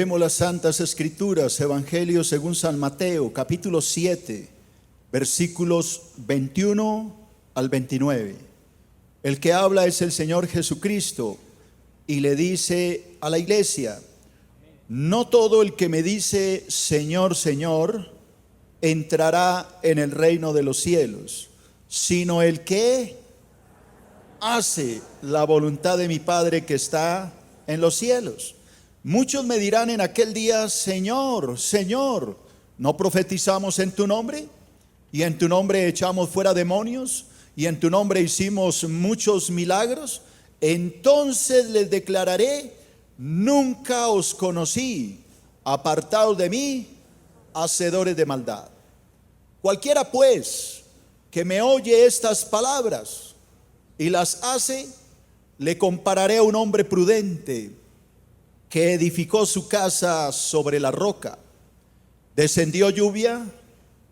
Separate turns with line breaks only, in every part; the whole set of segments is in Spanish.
Leemos las Santas Escrituras, Evangelio según San Mateo, capítulo 7, versículos 21 al 29. El que habla es el Señor Jesucristo y le dice a la iglesia: no todo el que me dice Señor, Señor, entrará en el reino de los cielos, sino el que hace la voluntad de mi Padre que está en los cielos. Muchos me dirán en aquel día: Señor, Señor, ¿no profetizamos en tu nombre? Y en tu nombre echamos fuera demonios, y en tu nombre hicimos muchos milagros. Entonces les declararé: nunca os conocí, apartados de mí, hacedores de maldad. Cualquiera pues que me oye estas palabras y las hace, le compararé a un hombre prudente que edificó su casa sobre la roca. Descendió lluvia,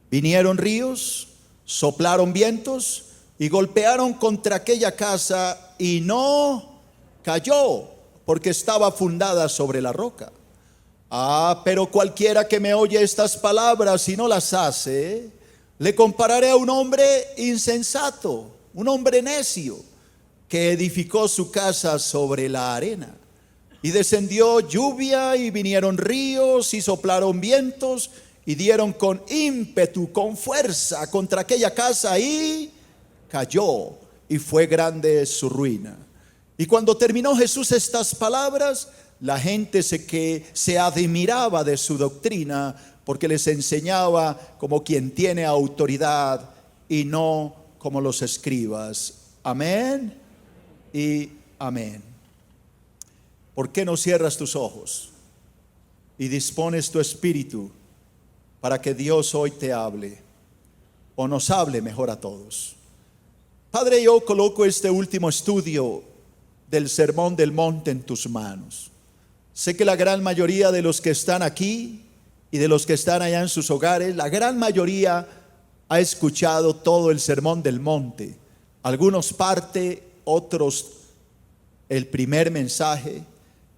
vinieron ríos, soplaron vientos y golpearon contra aquella casa, y no cayó, porque estaba fundada sobre la roca. Pero cualquiera que me oye estas palabras y no las hace, le compararé a un hombre insensato, un hombre necio, que edificó su casa sobre la arena. Y descendió lluvia y vinieron ríos y soplaron vientos y dieron con ímpetu, con fuerza contra aquella casa, y cayó, y fue grande su ruina. Y cuando terminó Jesús estas palabras, la gente se admiraba de su doctrina, porque les enseñaba como quien tiene autoridad y no como los escribas. Amén y amén. ¿Por qué no cierras tus ojos y dispones tu espíritu para que Dios hoy te hable, o nos hable mejor a todos? Padre, yo coloco este último estudio del Sermón del Monte en tus manos. Sé que la gran mayoría de los que están aquí y de los que están allá en sus hogares, la gran mayoría ha escuchado todo el Sermón del Monte. Algunos parte, otros el primer mensaje.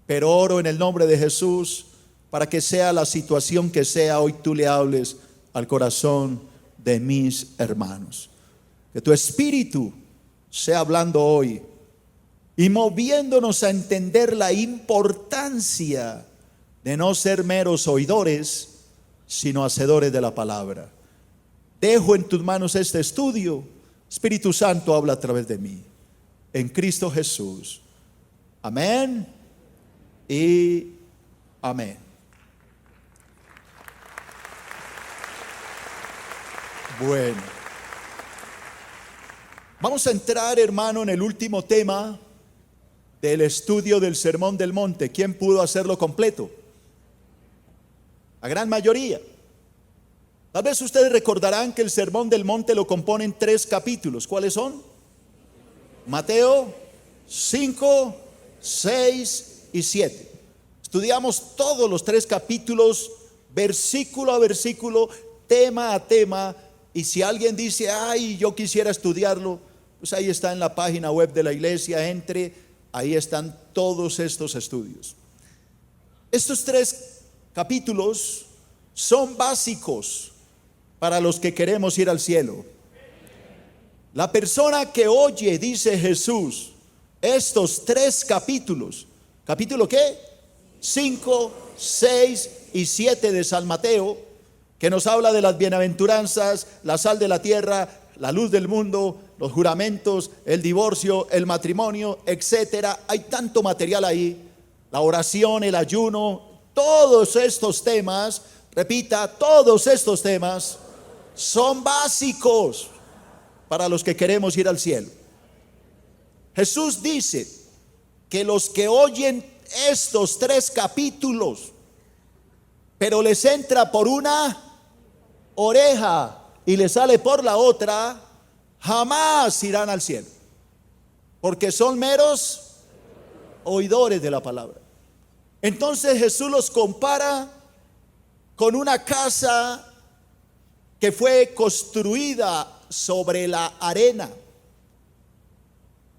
Pero oro en el nombre de Jesús para que sea la situación que sea, hoy tú le hables al corazón de mis hermanos. Que tu espíritu sea hablando hoy y moviéndonos a entender la importancia de no ser meros oidores, sino hacedores de la palabra. Dejo en tus manos este estudio. Espíritu Santo, habla a través de mí. En Cristo Jesús. Amén y amén. Bueno, vamos a entrar, hermano, en el último tema del estudio del Sermón del Monte. ¿Quién pudo hacerlo completo? La gran mayoría. Tal vez ustedes recordarán que el Sermón del Monte lo componen 3 capítulos. ¿Cuáles son? Mateo 5, 6 y 7. Estudiamos todos los 3 capítulos, versículo a versículo, tema a tema. Y si alguien dice: ay, yo quisiera estudiarlo, pues ahí está en la página web de la iglesia, entre, ahí están todos estos estudios. Estos 3 capítulos son básicos para los que queremos ir al cielo. La persona que oye, dice Jesús, estos 3 capítulos, ¿capítulo qué? 5, 6 y 7 de San Mateo, que nos habla de las bienaventuranzas, la sal de la tierra, la luz del mundo, los juramentos, el divorcio, el matrimonio, etcétera. Hay tanto material ahí. La oración, el ayuno, todos estos temas, repita, todos estos temas son básicos para los que queremos ir al cielo. Jesús dice que los que oyen estos 3 capítulos, pero les entra por una oreja y les sale por la otra, jamás irán al cielo, porque son meros oidores de la palabra. Entonces Jesús los compara con una casa que fue construida sobre la arena.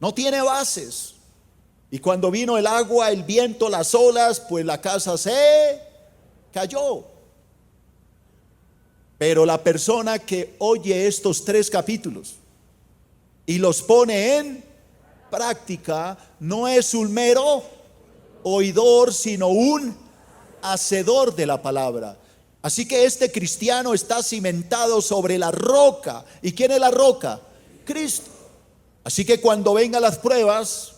No tiene bases. Y cuando vino el agua, el viento, las olas, pues la casa se cayó. Pero la persona que oye estos 3 capítulos y los pone en práctica, no es un mero oidor, sino un hacedor de la palabra. Así que este cristiano está cimentado sobre la roca. ¿Y quién es la roca? Cristo. Así que cuando vengan las pruebas,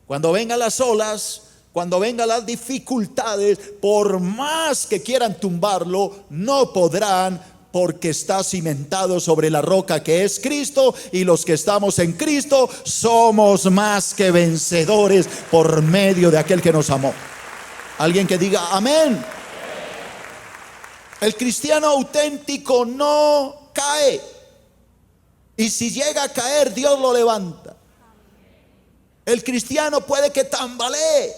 cuando vengan las olas, cuando vengan las dificultades, por más que quieran tumbarlo, no podrán, porque está cimentado sobre la roca que es Cristo, y los que estamos en Cristo somos más que vencedores por medio de aquel que nos amó. Alguien que diga amén. El cristiano auténtico no cae, y si llega a caer, Dios lo levanta. El cristiano puede que tambalee,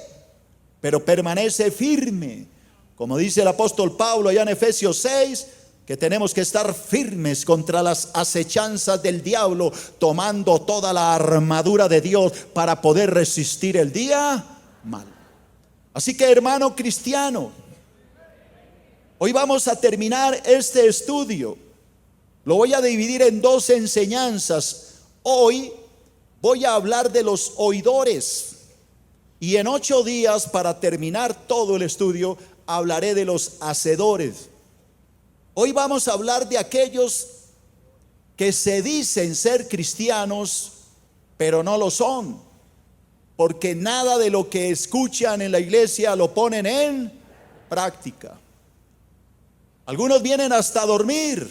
pero permanece firme, como dice el apóstol Pablo allá en Efesios 6, que tenemos que estar firmes contra las acechanzas del diablo, tomando toda la armadura de Dios para poder resistir el día mal. Así que, hermano cristiano, hoy vamos a terminar este estudio. Lo voy a dividir en 2 enseñanzas. Hoy voy a hablar de los oidores, y en 8 días, para terminar todo el estudio, hablaré de los hacedores. Hoy vamos a hablar de aquellos que se dicen ser cristianos, pero no lo son, porque nada de lo que escuchan en la iglesia lo ponen en práctica. Algunos vienen hasta a dormir.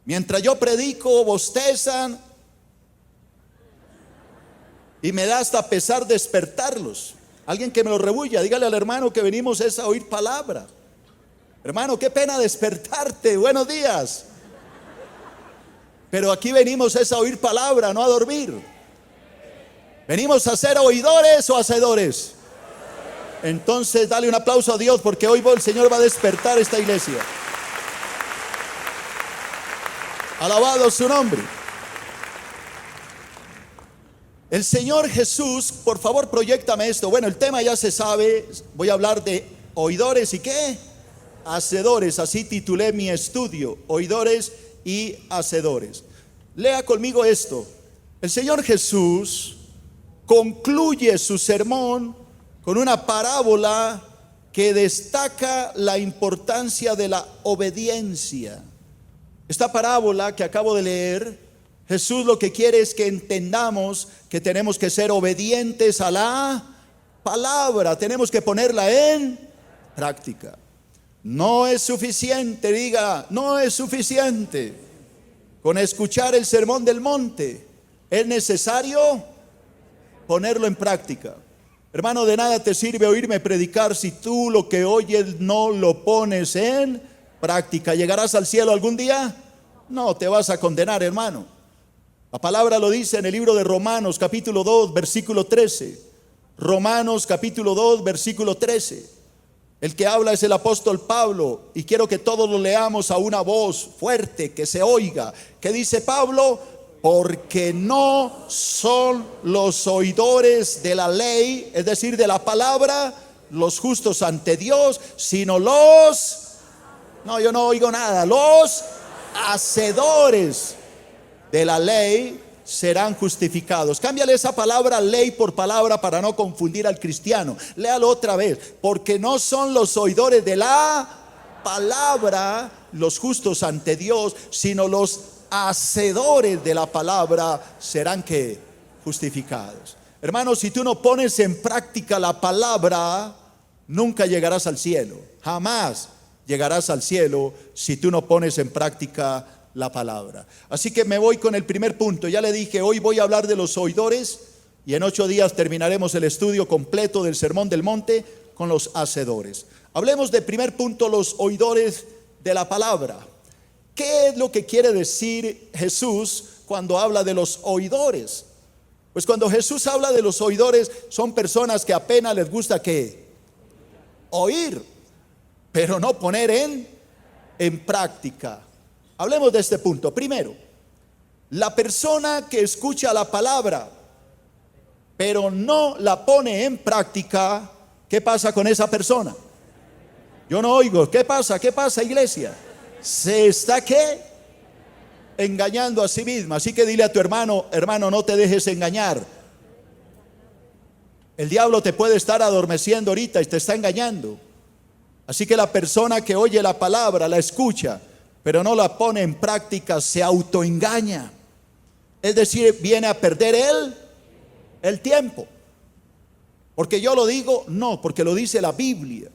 Mientras yo predico, bostezan, y me da hasta pesar despertarlos. Alguien que me lo rebulla, dígale al hermano que venimos es a oír palabra. Hermano, qué pena despertarte, buenos días. Pero aquí venimos es a oír palabra, no a dormir. ¿Venimos a ser oidores o hacedores? Entonces dale un aplauso a Dios, porque hoy el Señor va a despertar esta iglesia. Alabado su nombre. El Señor Jesús, por favor, proyéctame esto. Bueno, el tema ya se sabe. Voy a hablar de oidores y ¿qué? Hacedores. Así titulé mi estudio: oidores y hacedores. Lea conmigo esto. El Señor Jesús concluye su sermón con una parábola que destaca la importancia de la obediencia. Esta parábola que acabo de leer, Jesús lo que quiere es que entendamos que tenemos que ser obedientes a la palabra, tenemos que ponerla en práctica. No es suficiente, diga, no es suficiente con escuchar el sermón del monte, es necesario ponerlo en práctica. Hermano, de nada te sirve oírme predicar si tú lo que oyes no lo pones en práctica. ¿Llegarás al cielo algún día? No, te vas a condenar, hermano. La palabra lo dice en el libro de Romanos capítulo 2 versículo 13. Romanos capítulo 2 versículo 13. El que habla es el apóstol Pablo, y quiero que todos lo leamos a una voz fuerte, que se oiga. ¿Qué dice Pablo? Porque no son los oidores de la ley, es decir, de la palabra, los justos ante Dios, sino los, no, yo no oigo nada, los hacedores de la ley serán justificados. Cámbiale esa palabra ley por palabra para no confundir al cristiano. Léalo otra vez. Porque no son los oidores de la palabra los justos ante Dios, sino los hacedores de la palabra serán que justificados. Hermanos, si tú no pones en práctica la palabra, nunca llegarás al cielo. Jamás llegarás al cielo si tú no pones en práctica la palabra. Así que me voy con el primer punto. Ya le dije, hoy voy a hablar de los oidores, y en 8 días terminaremos el estudio completo del Sermón del Monte con los hacedores. Hablemos de primer punto, los oidores de la palabra. ¿Qué es lo que quiere decir Jesús cuando habla de los oidores? Pues cuando Jesús habla de los oidores, son personas que apenas les gusta ¿qué? Oír, pero no poner en práctica. Hablemos de este punto. Primero, la persona que escucha la palabra pero no la pone en práctica, ¿qué pasa con esa persona? Yo no oigo. ¿Qué pasa? ¿Qué pasa, iglesia? Se está ¿qué? Engañando a sí misma. Así que dile a tu hermano, hermano, no te dejes engañar. El diablo te puede estar adormeciendo ahorita y te está engañando. Así que la persona que oye la palabra, la escucha, pero no la pone en práctica, se autoengaña. Es decir, viene a perder el tiempo. Porque yo lo digo, no, porque lo dice la Biblia.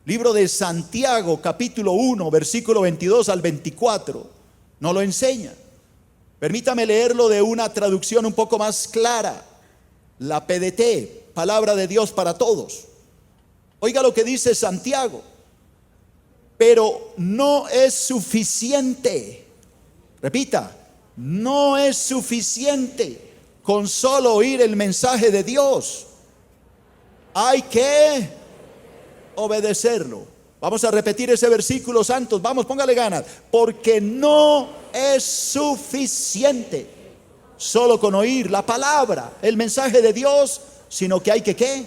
Libro de Santiago, capítulo 1, versículo 22 al 24, nos lo enseña. Permítame leerlo de una traducción un poco más clara. La PDT, Palabra de Dios para Todos. Oiga lo que dice Santiago. Pero no es suficiente. Repita, no es suficiente con solo oír el mensaje de Dios. Hay que obedecerlo. Vamos a repetir ese versículo, santos. Vamos, póngale ganas. Porque no es suficiente solo con oír la palabra, el mensaje de Dios, sino que hay que ¿qué?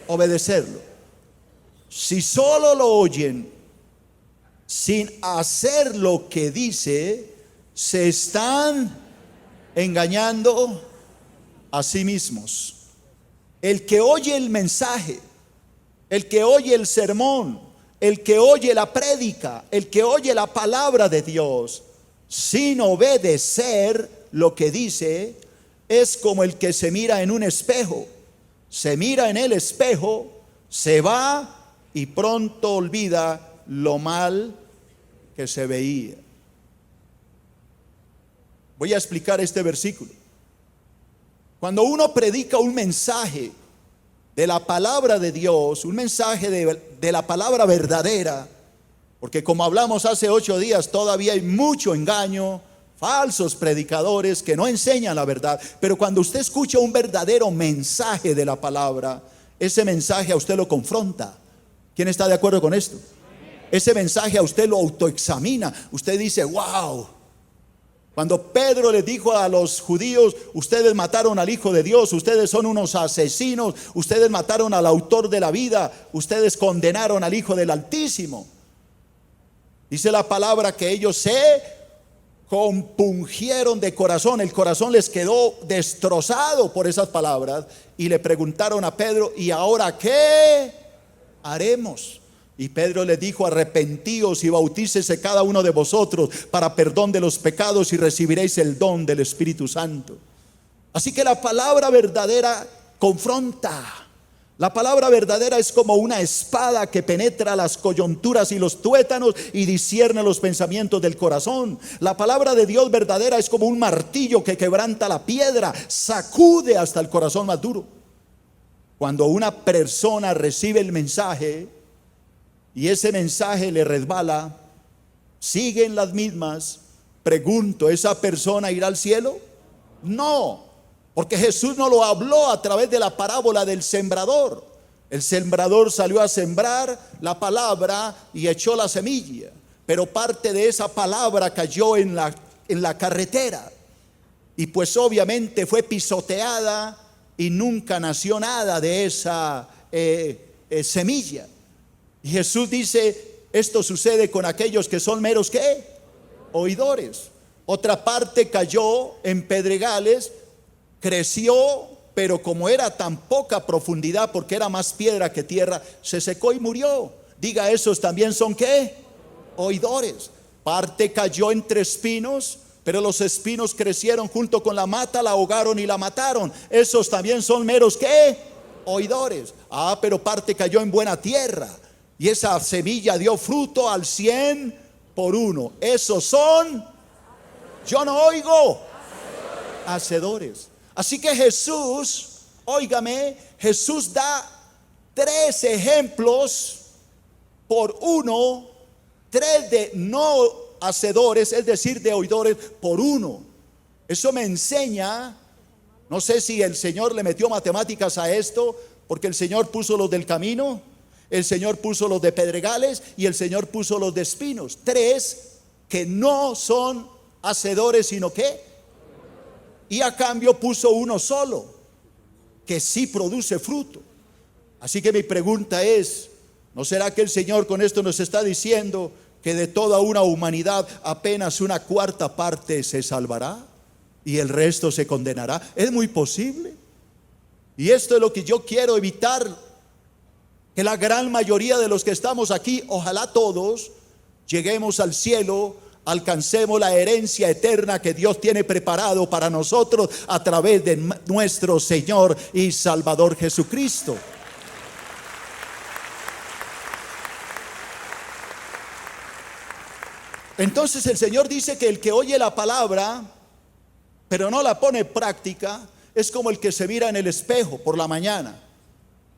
Obedecerlo. Si solo lo oyen sin hacer lo que dice, se están engañando a sí mismos. El que oye el mensaje, el que oye el sermón, el que oye la prédica, el que oye la palabra de Dios, sin obedecer lo que dice, es como el que se mira en un espejo. Se mira en el espejo, se va y pronto olvida lo mal que se veía. Voy a explicar este versículo. Cuando uno predica un mensaje de la palabra de Dios, un mensaje de la palabra verdadera, porque como hablamos hace 8 días, todavía hay mucho engaño, falsos predicadores que no enseñan la verdad. Pero cuando usted escucha un verdadero mensaje de la palabra, ese mensaje a usted lo confronta. ¿Quién está de acuerdo con esto? Ese mensaje a usted lo autoexamina. Usted dice, wow. Cuando Pedro les dijo a los judíos, ustedes mataron al Hijo de Dios, ustedes son unos asesinos, ustedes mataron al autor de la vida, ustedes condenaron al Hijo del Altísimo. Dice la palabra que ellos se compungieron de corazón, el corazón les quedó destrozado por esas palabras y le preguntaron a Pedro, ¿y ahora qué haremos? Y Pedro les dijo, arrepentíos y bautícese cada uno de vosotros para perdón de los pecados y recibiréis el don del Espíritu Santo. Así que la palabra verdadera confronta. La palabra verdadera es como una espada que penetra las coyunturas y los tuétanos y discierne los pensamientos del corazón. La palabra de Dios verdadera es como un martillo que quebranta la piedra, sacude hasta el corazón más duro. Cuando una persona recibe el mensaje y ese mensaje le resbala, sigue en las mismas, pregunto, ¿esa persona irá al cielo? No, porque Jesús no lo habló a través de la parábola del sembrador. El sembrador salió a sembrar la palabra y echó la semilla, pero parte de esa palabra cayó en la carretera y pues obviamente fue pisoteada y nunca nació nada de esa semilla. Y Jesús dice, esto sucede con aquellos que son meros ¿qué? Oidores. Otra parte cayó en pedregales, creció, pero como era tan poca profundidad, porque era más piedra que tierra, se secó y murió. Diga, esos también son ¿qué? Oidores. Parte cayó entre espinos, pero los espinos crecieron junto con la mata, la ahogaron y la mataron. Esos también son meros ¿qué? Oidores. Pero parte cayó en buena tierra y esa semilla dio fruto al 100 por 1. Esos son, yo no oigo, hacedores. Así que Jesús, óigame, Jesús da 3 ejemplos por 1, 3 de no hacedores, es decir, de oidores por 1. Eso me enseña, no sé si el Señor le metió matemáticas a esto, porque el Señor puso los del camino, el Señor puso los de pedregales y el Señor puso los de espinos. 3 que no son hacedores, sino que, y a cambio puso 1 solo, que sí produce fruto. Así que mi pregunta es, ¿No será que el Señor con esto nos está diciendo que de toda una humanidad apenas una cuarta parte se salvará y el resto se condenará? Es muy posible. Y esto es lo que yo quiero evitar, que la gran mayoría de los que estamos aquí, ojalá todos, lleguemos al cielo, alcancemos la herencia eterna que Dios tiene preparado para nosotros a través de nuestro Señor y Salvador Jesucristo. Entonces el Señor dice que el que oye la palabra pero no la pone en práctica es como el que se mira en el espejo por la mañana.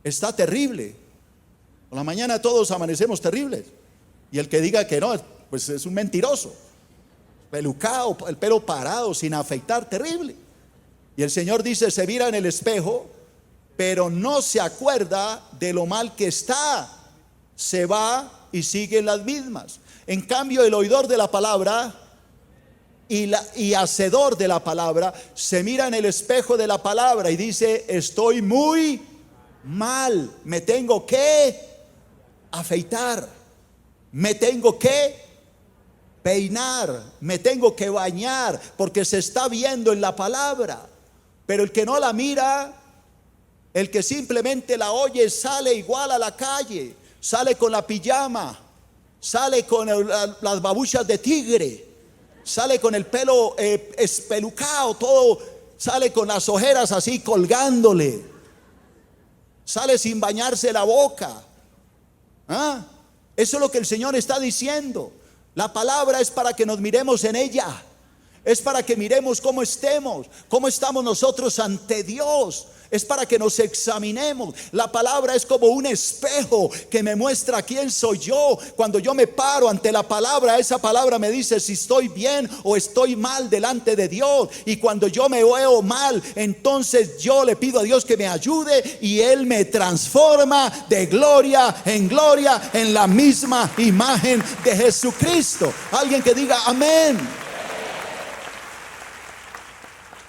Está terrible. Por la mañana todos amanecemos terribles. Y el que diga que no, pues es un mentiroso. Pelucado, el pelo parado, sin afeitar, terrible. Y el Señor dice, se mira en el espejo, pero no se acuerda de lo mal que está. Se va y sigue las mismas. En cambio, el oidor de la palabra y hacedor de la palabra se mira en el espejo de la palabra y dice, estoy muy mal, me tengo que afeitar, me tengo que peinar, me tengo que bañar, porque se está viendo en la palabra. Pero el que no la mira, el que simplemente la oye, sale igual a la calle, sale con la pijama, sale con las babuchas de tigre, sale con el pelo espelucado, todo, sale con las ojeras así colgándole, sale sin bañarse la boca. Eso es lo que el Señor está diciendo. La palabra es para que nos miremos en ella, es para que miremos cómo estamos nosotros ante Dios. Es para que nos examinemos. La palabra es como un espejo que me muestra quién soy yo. Cuando yo me paro ante la palabra, esa palabra me dice si estoy bien o estoy mal delante de Dios. Y cuando yo me veo mal, entonces yo le pido a Dios que me ayude y Él me transforma de gloria en la misma imagen de Jesucristo. Alguien que diga amén.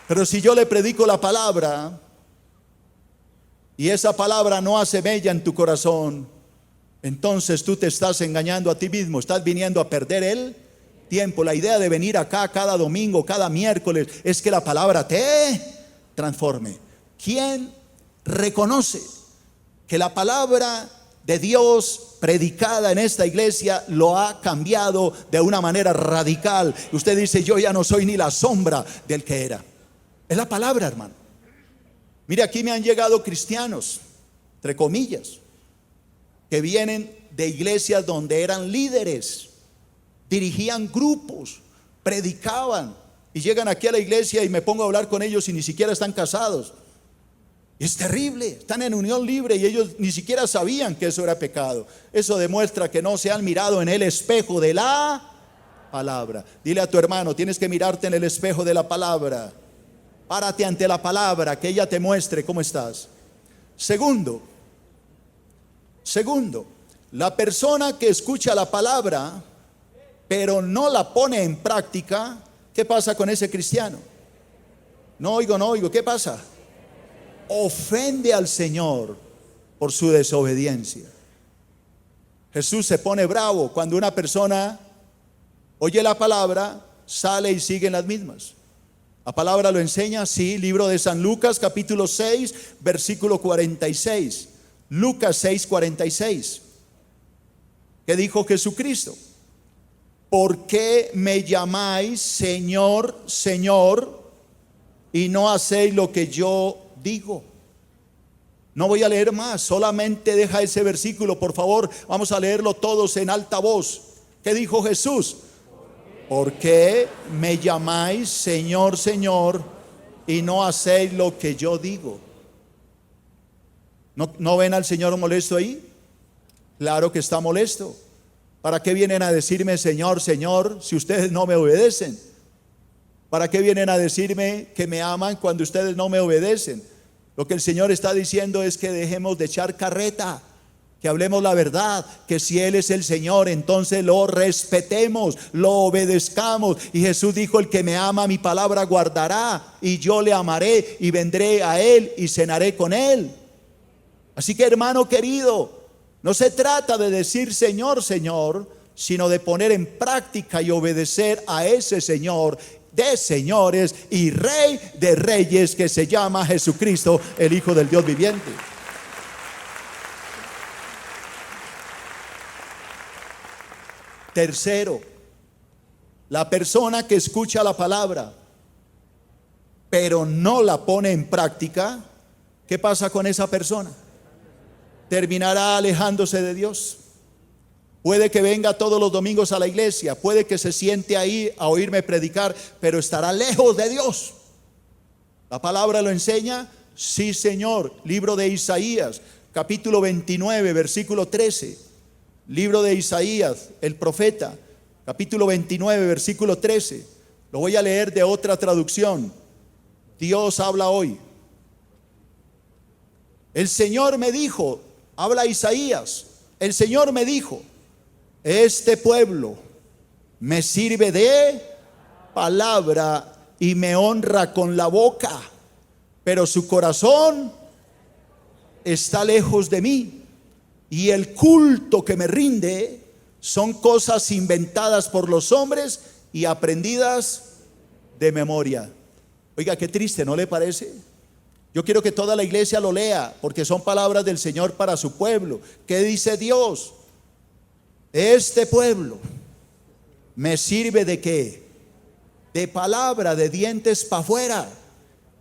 Pero si yo le predico la palabra y esa palabra no hace mella en tu corazón, entonces tú te estás engañando a ti mismo, estás viniendo a perder el tiempo. La idea de venir acá cada domingo, cada miércoles, es que la palabra te transforme. ¿Quién reconoce que la palabra de Dios predicada en esta iglesia lo ha cambiado de una manera radical? Usted dice, yo ya no soy ni la sombra del que era. Es la palabra, hermano. Mire, aquí me han llegado cristianos, entre comillas, que vienen de iglesias donde eran líderes, dirigían grupos, predicaban, y llegan aquí a la iglesia y me pongo a hablar con ellos y ni siquiera están casados. Es terrible, están en unión libre y ellos ni siquiera sabían que eso era pecado. Eso demuestra que no se han mirado en el espejo de la palabra. Dile a tu hermano, tienes que mirarte en el espejo de la palabra. Párate ante la palabra, que ella te muestre cómo estás. Segundo, la persona que escucha la palabra pero no la pone en práctica, ¿qué pasa con ese cristiano? No oigo, ¿qué pasa? Ofende al Señor por su desobediencia. Jesús se pone bravo cuando una persona oye la palabra, sale y sigue en las mismas. La palabra lo enseña, sí, libro de San Lucas, capítulo 6, versículo 46. Lucas 6, 46. ¿Qué dijo Jesucristo? ¿Por qué me llamáis Señor, Señor, y no hacéis lo que yo digo? No voy a leer más, solamente deja ese versículo, por favor. Vamos a leerlo todos en alta voz. ¿Qué dijo Jesús? ¿Por qué me llamáis Señor, Señor, y no hacéis lo que yo digo? ¿No ven al Señor molesto ahí? Claro que está molesto. ¿Para qué vienen a decirme Señor, Señor, si ustedes no me obedecen? ¿Para qué vienen a decirme que me aman cuando ustedes no me obedecen? Lo que el Señor está diciendo es que dejemos de echar carreta, que hablemos la verdad, que si Él es el Señor, entonces lo respetemos, lo obedezcamos. Y Jesús dijo, el que me ama mi palabra guardará, y yo le amaré y vendré a Él y cenaré con Él. Así que, hermano querido, No se trata de decir Señor, Señor, sino de poner en práctica y obedecer a ese Señor de señores y Rey de reyes, que se llama Jesucristo, el Hijo del Dios viviente. Tercero, la persona que escucha la palabra pero no la pone en práctica, ¿qué pasa con esa persona? Terminará alejándose de Dios. Puede que venga todos los domingos a la iglesia, puede que se siente ahí a oírme predicar, pero estará lejos de Dios. ¿La palabra lo enseña? Sí, Señor. Libro de Isaías, capítulo 29, versículo 13. Libro de Isaías, el profeta, capítulo 29, versículo 13. Lo voy a leer de otra traducción. Dios habla hoy. El Señor me dijo, habla Isaías, el Señor me dijo: este pueblo me sirve de palabra y me honra con la boca, pero su corazón está lejos de mí, y el culto que me rinde son cosas inventadas por los hombres y aprendidas de memoria. Oiga, qué triste, ¿no le parece? Yo quiero que toda la iglesia lo lea, porque son palabras del Señor para su pueblo. ¿Qué dice Dios? Este pueblo me sirve ¿de qué? De palabra, de dientes para afuera.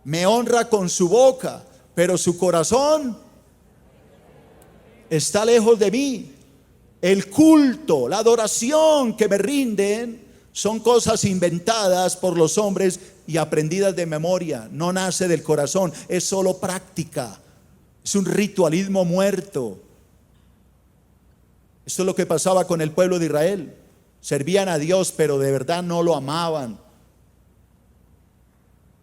Me honra con su boca, pero su corazón está lejos de mí. El culto, la adoración que me rinden son cosas inventadas por los hombres y aprendidas de memoria. No nace del corazón, es solo práctica. Es un ritualismo muerto. Esto es lo que pasaba con el pueblo de Israel. Servían a Dios, pero de verdad no lo amaban.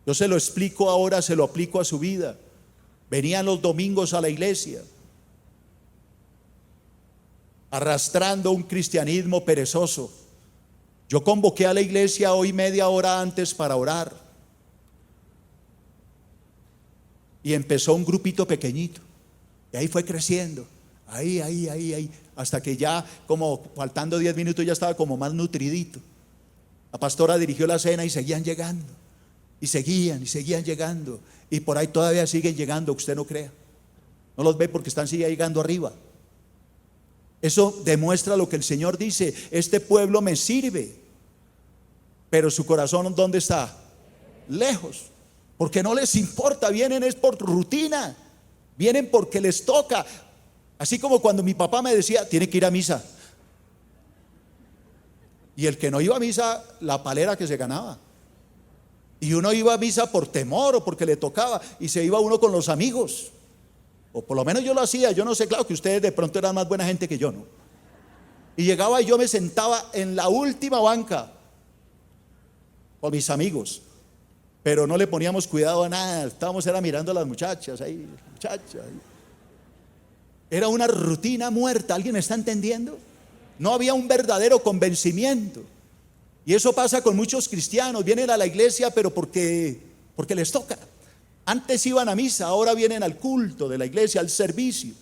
Yo se lo explico ahora, se lo aplico a su vida. Venían los domingos a la iglesia, arrastrando un cristianismo perezoso. Yo convoqué a la iglesia hoy media hora antes para orar, y empezó un grupito pequeñito, y ahí fue creciendo, ahí, hasta que ya como faltando 10 minutos ya estaba como más nutridito. La pastora dirigió la cena y seguían llegando, y seguían llegando, y por ahí todavía siguen llegando, que usted no crea. No los ve porque siguen llegando arriba. Eso demuestra lo que el Señor dice: este pueblo me sirve, pero su corazón ¿dónde está? Lejos, porque no les importa. Vienen es por rutina, vienen porque les toca. Así como cuando mi papá me decía: tiene que ir a misa, y el que no iba a misa, la palera que se ganaba. Y uno iba a misa por temor o porque le tocaba, y se iba uno con los amigos. O por lo menos yo lo hacía. Yo no sé, claro que ustedes de pronto eran más buena gente que yo, ¿no? Y llegaba y yo me sentaba en la última banca con mis amigos, pero no le poníamos cuidado a nada. Estábamos era mirando a las muchachas ahí, Era una rutina muerta. ¿Alguien me está entendiendo? No había un verdadero convencimiento. Y eso pasa con muchos cristianos. Vienen a la iglesia pero porque les toca. Antes iban a misa, ahora vienen al culto de la iglesia, al servicio.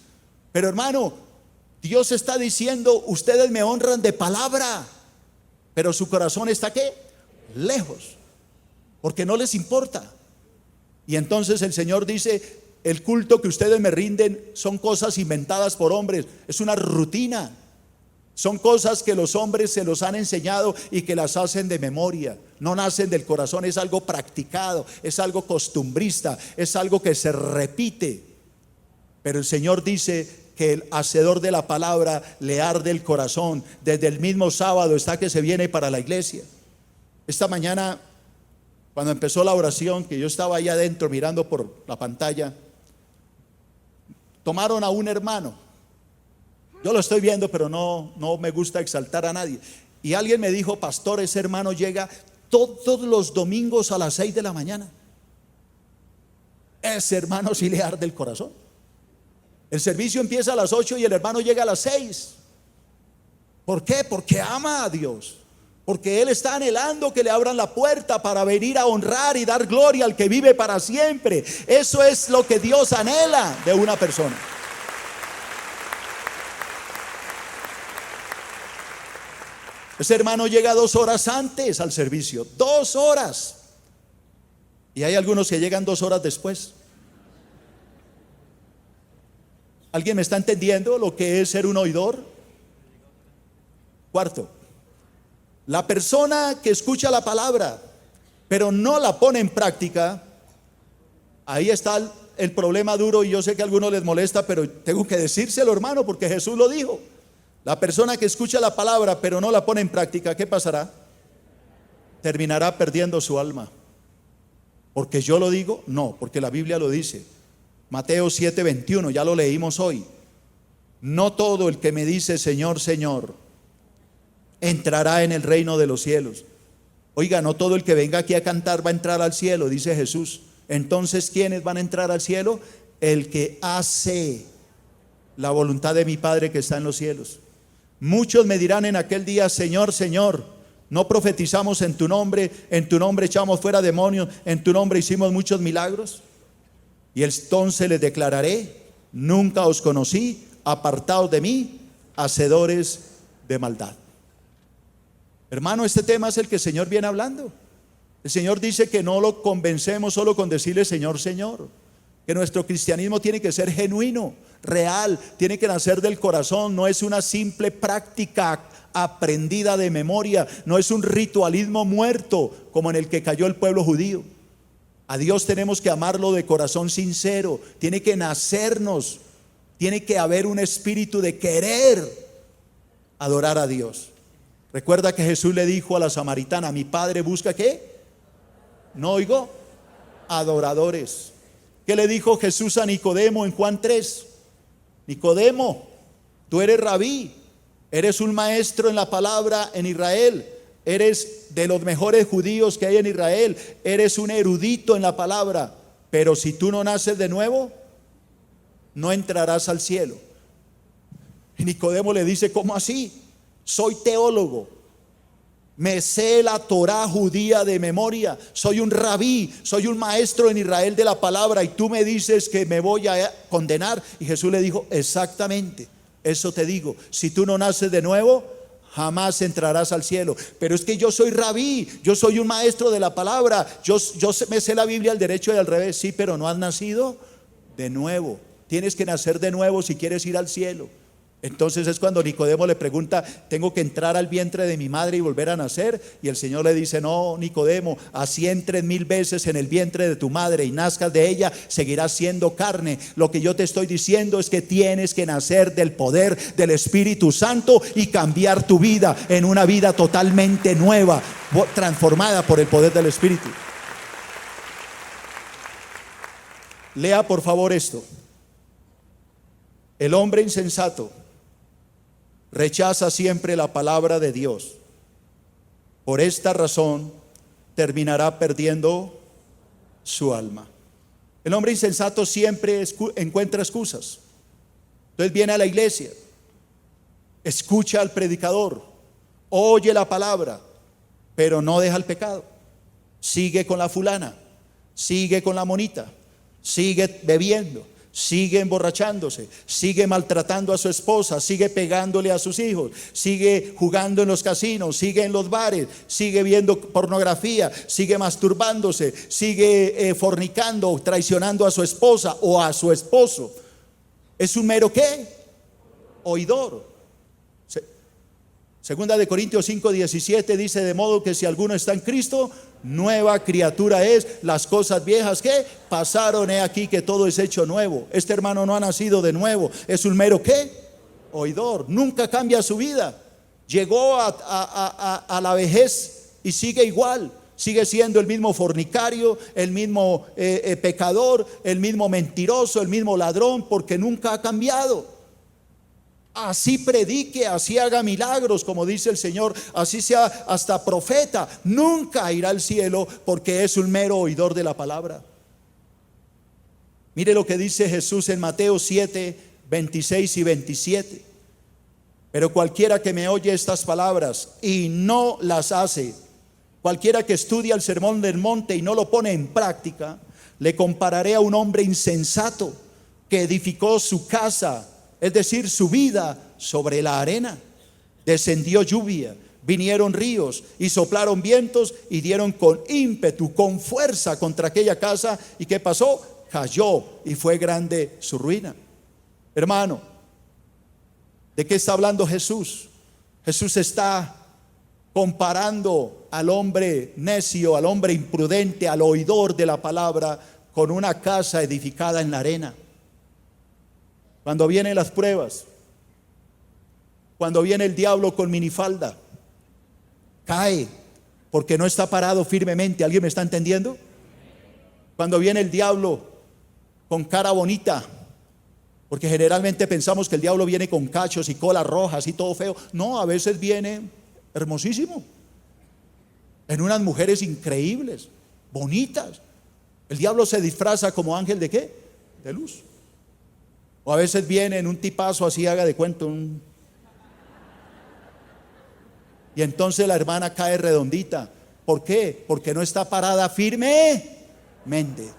Pero hermano, Dios está diciendo: ustedes me honran de palabra, pero su corazón está ¿qué? Lejos, porque no les importa. Y entonces el Señor dice: el culto que ustedes me rinden son cosas inventadas por hombres, es una rutina. Son cosas que los hombres se los han enseñado y que las hacen de memoria. No nacen del corazón, es algo practicado, es algo costumbrista, es algo que se repite. Pero el Señor dice que el hacedor de la palabra le arde el corazón. Desde el mismo sábado está que se viene para la iglesia. Esta mañana, cuando empezó la oración, que yo estaba ahí adentro mirando por la pantalla, tomaron a un hermano. Yo lo estoy viendo, pero no me gusta exaltar a nadie. Y alguien me dijo: pastor, ese hermano llega todos los domingos a las 6 de la mañana. Ese hermano sí le arde el corazón. El servicio empieza a las 8 y el hermano llega a las 6. ¿Por qué? Porque ama a Dios. Porque él está anhelando que le abran la puerta para venir a honrar y dar gloria al que vive para siempre. Eso es lo que Dios anhela de una persona. Ese hermano llega 2 horas antes al servicio, 2 horas. Y hay algunos que llegan 2 horas después. ¿Alguien me está entendiendo lo que es ser un oidor? Cuarto, la persona que escucha la palabra, pero no la pone en práctica, ahí está el problema duro, y yo sé que a algunos les molesta, pero tengo que decírselo, hermano, porque Jesús lo dijo. La persona que escucha la palabra, pero no la pone en práctica, ¿qué pasará? Terminará perdiendo su alma. ¿Porque yo lo digo? No, porque la Biblia lo dice. Mateo 7:21, ya lo leímos hoy. No todo el que me dice Señor, Señor, entrará en el reino de los cielos. Oiga, no todo el que venga aquí a cantar va a entrar al cielo, dice Jesús. Entonces, ¿quiénes van a entrar al cielo? El que hace la voluntad de mi Padre que está en los cielos. Muchos me dirán en aquel día, Señor, Señor, no profetizamos en tu nombre echamos fuera demonios, en tu nombre hicimos muchos milagros. Y entonces les declararé, nunca os conocí, apartados de mí, hacedores de maldad. Hermano, este tema es el que el Señor viene hablando. El Señor dice que no lo convencemos solo con decirle Señor, Señor. Que nuestro cristianismo tiene que ser genuino, real, tiene que nacer del corazón. No es una simple práctica aprendida de memoria, no es un ritualismo muerto como en el que cayó el pueblo judío. A Dios tenemos que amarlo de corazón sincero, tiene que nacernos, tiene que haber un espíritu de querer adorar a Dios. Recuerda que Jesús le dijo a la samaritana, mi Padre busca ¿qué? No oigo, adoradores. ¿Qué le dijo Jesús a Nicodemo en Juan 3? Nicodemo, tú eres rabí, eres un maestro en la palabra en Israel, eres de los mejores judíos que hay en Israel, eres un erudito en la palabra, pero si tú no naces de nuevo, no entrarás al cielo. Y Nicodemo le dice, ¿cómo así? Soy teólogo, me sé la Torá judía de memoria, soy un rabí, soy un maestro en Israel de la palabra, y tú me dices que me voy a condenar. Y Jesús le dijo, exactamente, eso te digo, si tú no naces de nuevo, jamás entrarás al cielo. Pero es que yo soy rabí, yo soy un maestro de la palabra, yo me sé la Biblia al derecho y al revés. Sí, pero no has nacido de nuevo. Tienes que nacer de nuevo si quieres ir al cielo. Entonces es cuando Nicodemo le pregunta, ¿tengo que entrar al vientre de mi madre y volver a nacer? Y el Señor le dice, no, Nicodemo, así entres 1000 veces en el vientre de tu madre y nazcas de ella, seguirás siendo carne. Lo que yo te estoy diciendo es que tienes que nacer del poder del Espíritu Santo y cambiar tu vida en una vida totalmente nueva, transformada por el poder del Espíritu. Lea por favor esto. El hombre insensato rechaza siempre la palabra de Dios. Por esta razón terminará perdiendo su alma. El hombre insensato siempre encuentra excusas. Entonces viene a la iglesia, escucha al predicador, oye la palabra, pero no deja el pecado. Sigue con la fulana, sigue con la monita, sigue bebiendo, sigue emborrachándose, sigue maltratando a su esposa, sigue pegándole a sus hijos, sigue jugando en los casinos, sigue en los bares, sigue viendo pornografía, sigue masturbándose, sigue fornicando, traicionando a su esposa o a su esposo. ¿Es un mero qué? Oidor. Segunda de Corintios 5:17 dice, de modo que si alguno está en Cristo, nueva criatura es, las cosas viejas que pasaron, he aquí que todo es hecho nuevo. Este hermano no ha nacido de nuevo, es un mero ¿qué? Oidor, nunca cambia su vida. Llegó a la vejez y sigue igual, sigue siendo el mismo fornicario, el mismo pecador, el mismo mentiroso, el mismo ladrón, porque nunca ha cambiado. Así predique, así haga milagros, como dice el Señor, así sea hasta profeta, nunca irá al cielo porque es un mero oidor de la palabra. Mire lo que dice Jesús en Mateo 7:26 y 27. Pero cualquiera que me oye estas palabras y no las hace, cualquiera que estudia el sermón del monte y no lo pone en práctica, le compararé a un hombre insensato que edificó su casa, es decir, su vida, sobre la arena. Descendió lluvia, vinieron ríos y soplaron vientos y dieron con ímpetu, con fuerza contra aquella casa. ¿Y qué pasó? Cayó y fue grande su ruina. Hermano, ¿de qué está hablando Jesús? Jesús está comparando al hombre necio, al hombre imprudente, al oidor de la palabra, con una casa edificada en la arena. Cuando vienen las pruebas, cuando viene el diablo con minifalda, cae porque no está parado firmemente. ¿Alguien me está entendiendo? Cuando viene el diablo con cara bonita, porque generalmente pensamos que el diablo viene con cachos y colas rojas y todo feo. No, a veces viene hermosísimo, en unas mujeres increíbles, bonitas. El diablo se disfraza como ángel ¿de qué? De luz. O a veces viene en un tipazo así, haga de cuento, y entonces la hermana cae redondita. ¿Por qué? Porque no está parada firmemente.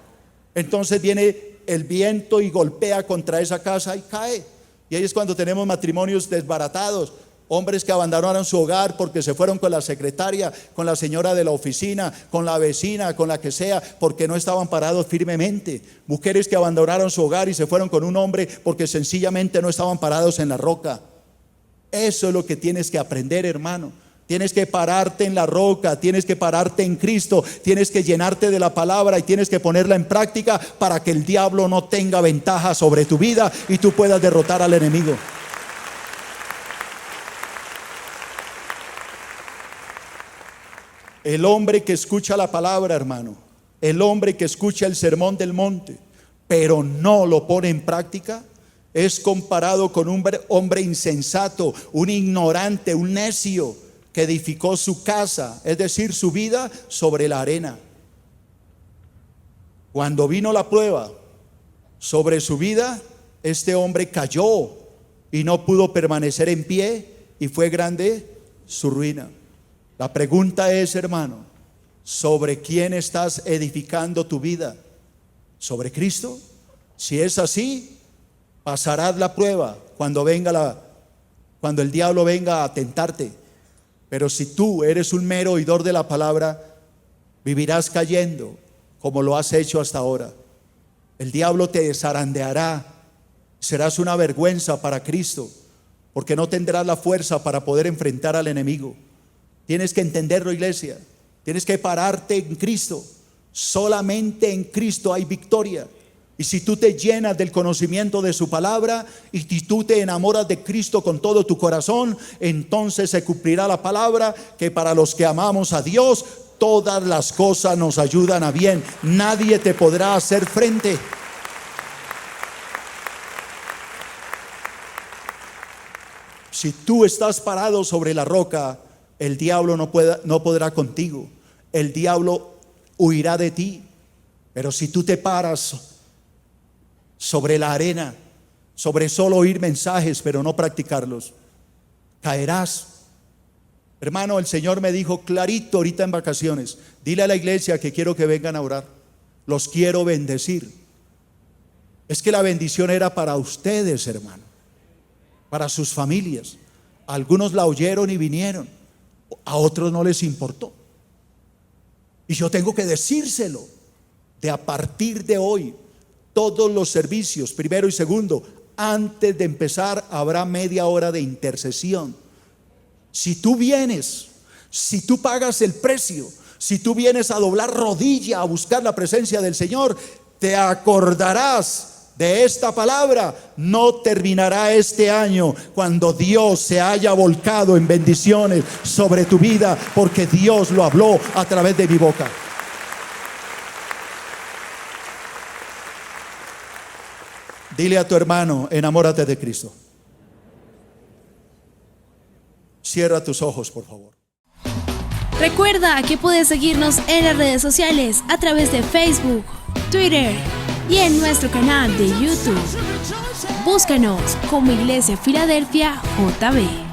Entonces viene el viento y golpea contra esa casa y cae. Y ahí es cuando tenemos matrimonios desbaratados, hombres que abandonaron su hogar porque se fueron con la secretaria, con la señora de la oficina, con la vecina, con la que sea, porque no estaban parados firmemente. Mujeres que abandonaron su hogar y se fueron con un hombre porque sencillamente no estaban parados en la roca. Eso es lo que tienes que aprender, hermano. Tienes que pararte en la roca, tienes que pararte en Cristo, tienes que llenarte de la palabra y tienes que ponerla en práctica para que el diablo no tenga ventaja sobre tu vida y tú puedas derrotar al enemigo. El hombre que escucha la palabra, hermano, el hombre que escucha el sermón del monte, pero no lo pone en práctica, es comparado con un hombre insensato, un ignorante, un necio, que edificó su casa, es decir, su vida sobre la arena. Cuando vino la prueba sobre su vida, este hombre cayó y no pudo permanecer en pie y fue grande su ruina. La pregunta es, hermano, ¿sobre quién estás edificando tu vida? ¿Sobre Cristo? Si es así, pasarás la prueba cuando el diablo venga a tentarte. Pero si tú eres un mero oidor de la palabra, vivirás cayendo como lo has hecho hasta ahora. El diablo te zarandeará, serás una vergüenza para Cristo, porque no tendrás la fuerza para poder enfrentar al enemigo. Tienes que entenderlo, iglesia. Tienes que pararte en Cristo. Solamente en Cristo hay victoria. Y si tú te llenas del conocimiento de su palabra y si tú te enamoras de Cristo con todo tu corazón, entonces se cumplirá la palabra que para los que amamos a Dios, todas las cosas nos ayudan a bien. Nadie te podrá hacer frente. Si tú estás parado sobre la roca, el diablo no podrá contigo. El diablo huirá de ti. Pero si tú te paras sobre la arena, sobre solo oír mensajes pero no practicarlos, caerás. Hermano, el Señor me dijo clarito ahorita en vacaciones: dile a la iglesia que quiero que vengan a orar, los quiero bendecir. Es que la bendición era para ustedes, hermano, para sus familias. Algunos la oyeron y vinieron, a otros no les importó. Y yo tengo que decírselo, de a partir de hoy todos los servicios, primero y segundo, antes de empezar habrá media hora de intercesión. Si tú vienes, si tú pagas el precio, si tú vienes a doblar rodilla a buscar la presencia del Señor, te acordarás de esta palabra. No terminará este año cuando Dios se haya volcado en bendiciones sobre tu vida, porque Dios lo habló a través de mi boca. Dile a tu hermano: enamórate de Cristo. Cierra tus ojos, por favor.
Recuerda que puedes seguirnos en las redes sociales a través de Facebook, Twitter y en nuestro canal de YouTube. Búscanos como Iglesia Filadelfia JB.